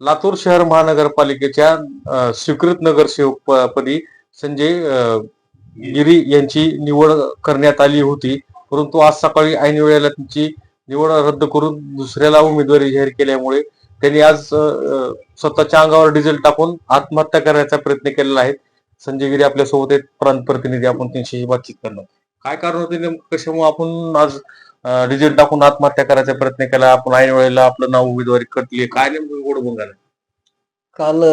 लातूर शहर महानगरपालिकेच्या स्वीकृत नगरसेवक पदी संजय गिरी यांची निवड करण्यात आली होती, परंतु आज सकाळी ऐन वेळेला त्यांची निवड रद्द करून दुसऱ्याला उमेदवारी जाहीर केल्यामुळे त्यांनी आज स्वतःच्या अंगावर डिझेल टाकून आत्महत्या करण्याचा प्रयत्न केलेला आहे. संजय गिरी आपल्या सोबत आहेत, प्रांत प्रतिनिधी, आपण त्यांच्याशी बातचीत करणार. काय कारण होते नेमकं, कशामुळे आपण आज डिझेल टाकून आत्महत्या करायचा प्रयत्न केला? आपण ऐन वेळेला आपलं नाव उमेदवारी कटली, काय नेमकं गोड बोंगाल? काल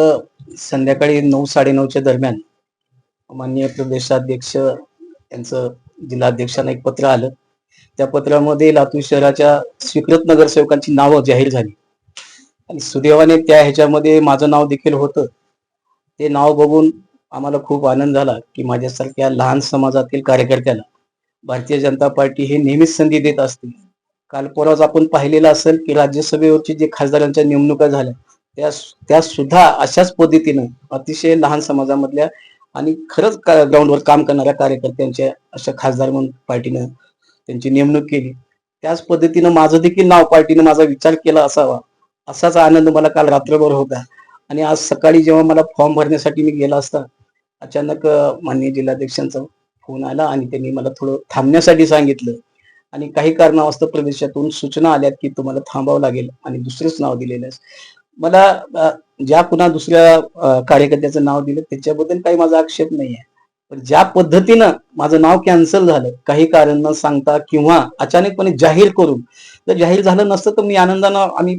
संध्याकाळी 9-9:30च्या दरम्यान माननीय प्रदेशाध्यक्ष यांचं जिल्हाध्यक्षांना एक पत्र आलं. त्या पत्रामध्ये लातूर शहराच्या स्वीकृत नगरसेवकांची नावं जाहीर झाली आणि सुदैवाने त्या ह्याच्यामध्ये माझं नाव देखील होतं. ते नाव बघून आम्हाला खूप आनंद झाला की माझ्यासारख्या लहान समाजातील कार्यकर्त्याला भारतीय जनता पार्टी हे नेहमीच संधी देत असते. काल परवाच आपण पाहिलेलं असेल की राज्यसभेवरची जे खासदारांच्या नेमणुका झाल्या त्या सुद्धा अशाच पद्धतीनं अतिशय लहान समाजामधल्या आणि खरंच ग्राउंडवर काम करणाऱ्या कार्यकर्त्यांच्या अशा खासदार म्हणून पार्टीनं त्यांची नेमणूक केली. त्याच पद्धतीनं माझं देखील नाव पार्टीनं माझा विचार केला असावा, असाच आनंद मला काल रात्रभर होता. आणि आज सकाळी जेव्हा मला फॉर्म भरण्यासाठी मी गेला असता, अचानक माननीय जिल्हाध्यक्षांचा फोन आला आणि त्यांनी मला थोडं थांबण्यासाठी सांगितलं आणि काही कारणास्तव प्रदेशातून सूचना आल्यात की तुम्हाला थांबावं लागेल आणि दुसरेच नाव दिलेलं आहे. मला ज्या पुन्हा दुसऱ्या कार्यकर्त्याचं नाव दिलं त्याच्याबद्दल काही माझा आक्षेप नाही आहे, पण ज्या पद्धतीनं माझं नाव कॅन्सल झालं काही कारण न सांगता किंवा अचानकपणे जाहीर करून, जर जाहीर झालं नसतं तर मी आनंदानं आम्ही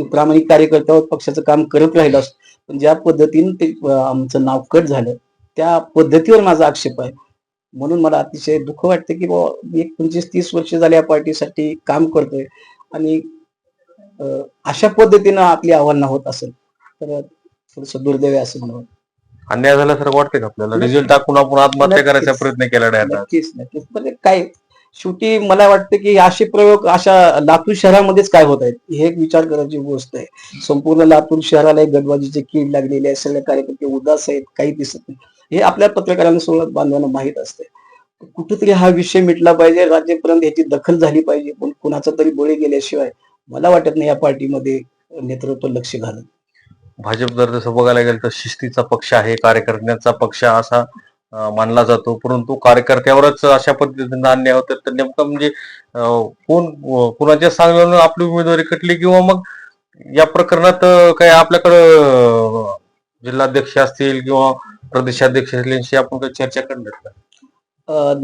प्रामाणिक कार्यकर्त्यावर पक्षाचं काम करत राहिलो असतो. पण ज्या पद्धतीनं ते आमचं नाव कट झालं त्या पद्धतीवर माझा आक्षेप आहे. म्हणून मला अतिशय दुःख वाटतं की मी 25-30 वर्ष झाले या पार्टीसाठी काम करतोय आणि अशा पद्धतीनं आपली आव्हानं होत असेल तर थोडस दुर्दैव आहे असं मला वाटतं. अन्याय झाल्यासारखं वाटतंय का आपल्याला? डिझेल टाकून आपण आत्महत्या करायचा प्रयत्न केला डायरेक्ट. नक्कीच नक्कीच. म्हणजे काय शेवटी मला वाटतं की असे प्रयोग अशा लातूर शहरामध्येच काय होत आहेत हे एक विचार करायची गोष्ट आहे. संपूर्ण लातूर शहराला एक गडबाजीची कीड लागलेली आहे, सगळे कार्यकर्ते उदास आहेत, काही दिसत नाही, हे आपल्या पत्रकारांना सोबत बांधवांना माहीत असते. कुठेतरी हा विषय मिटला पाहिजे, राज्यापर्यंत याची दखल झाली पाहिजे, पण कुणाचा तरी बळी गेल्याशिवाय मला वाटत नाही या पार्टीमध्ये नेतृत्व लक्ष घालत. भाजप जर तसं बघायला गेलं तर शिस्तीचा पक्ष आहे, कार्यकर्त्यांचा पक्ष असा मानला जातो, परंतु कार्यकर्त्यावरच अशा पद्धतीने अन्याय होतात तर नेमकं म्हणजे कुणाच्या सांगण्यावरून आपली उमेदवारी कटली किंवा मग या प्रकरणात काय आपल्याकडं जिल्हाध्यक्ष असतील किंवा प्रदेशाध्यक्ष असतील यांची आपण काही चर्चा करणार का?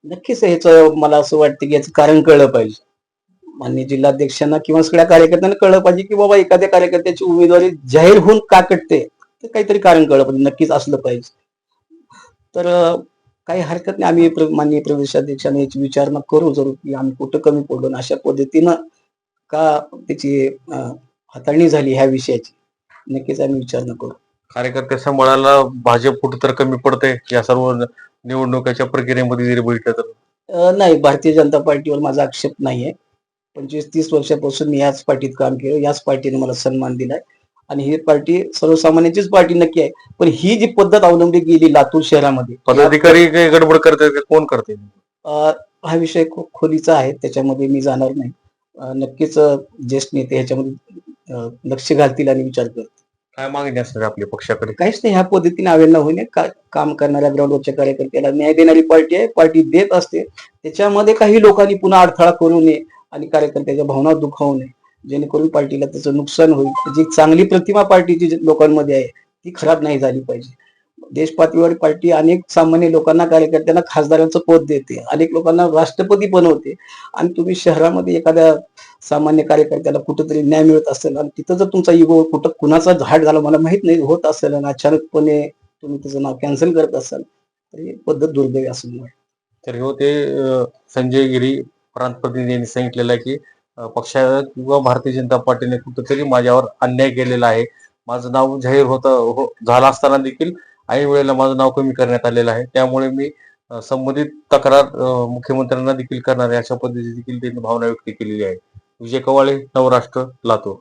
नक्कीच ह्याचं मला असं वाटतं की याचं कारण कळलं पाहिजे. माननीय जिल्हाध्यक्षांना किंवा सगळ्या कार्यकर्त्यांना कळलं पाहिजे की बाबा एखाद्या कार्यकर्त्याची उमेदवारी जाहीर होऊन का कटते, तर काहीतरी कारण कळलं पाहिजे, नक्कीच असलं पाहिजे. तर काही हरकत नाही, आम्ही माननीय प्रदेशाध्यक्षांना याची विचारणा करू जरूर की आम्ही कुठं कमी पडलो आणि अशा पद्धतीनं का त्याची हाताळणी झाली ह्या विषयाची, नक्कीच आम्ही विचारणा करू. कार्यकर्ते सांभाळायला भाजप कुठं तर कमी पडते या सर्व निवडणुकीच्या प्रक्रियेमध्ये जरी बघितलं तर? नाही, भारतीय जनता पार्टीवर माझा आक्षेप नाहीये. 25-30 वर्षापासून मी याच पार्टीत काम केलं, याच पार्टीने मला सन्मान दिलाय आणि ही पार्टी सर्वसामान्यांचीच पार्टी नक्की आहे. पण ही जी पद्धत अवलंबली गेली लातूर शहरामध्ये, पदाधिकारी काही गडबड करतात, कोण करते? हा विषय खूप खोलीचा आहे, त्याच्यामध्ये मी जाणार नाही. नक्कीच ज्येष्ठ नेते ह्याच्यामध्ये लक्ष घालतील आणि विचार करतील. काय मागणी असणार आपल्या पक्षाकडे? काहीच नाही, ह्या पद्धतीने अवेलना होईल. काम करणाऱ्या ग्राउंडवरच्या कार्यकर्त्याला न्याय देणारी पार्टी आहे, पार्टी देत असते. त्याच्यामध्ये काही लोकांनी पुन्हा अडथळा करू नये आणि कार्यकर्त्याच्या भावना दुखावू नये, जेणेकरून पार्टीला त्याचं नुकसान होईल. जी चांगली प्रतिमा पार्टीची लोकांमध्ये आहे ती खराब नाही झाली पाहिजे. देश पातळीवर पार्टी अनेक सामान्य लोकांना, कार्यकर्त्यांना खासदारांचं पद देते, अनेक लोकांना राष्ट्रपती बनवते, आणि तुम्ही शहरामध्ये एखाद्या सामान्य कार्यकर्त्याला कुठेतरी न्याय मिळत असेल आणि तिथं जर तुमचा इगो कुठं कुणाचा झाड झाला मला माहित नाही होत असेल आणि अचानकपणे तुम्ही त्याचं नाव कॅन्सल करत असाल तर ही पद्धत दुर्दैवी असं मला वाटतं. तर होते संजय गिरी प्रांत प्रतिनिधी यांनी सांगितलेलं आहे की पक्षा किंवा भारतीय जनता पार्टीने कुठेतरी माझ्यावर अन्याय केलेला आहे. माझं नाव जाहीर झालं असताना देखील ऐन वेळेला माझं नाव कमी करण्यात आलेलं आहे. त्यामुळे मी संबंधित तक्रार मुख्यमंत्र्यांना देखील करणार आहे, अशा पद्धतीने देखील त्यांनी भावना व्यक्त केलेली आहे. विजय कवाळे, नवराष्ट्र, लातूर.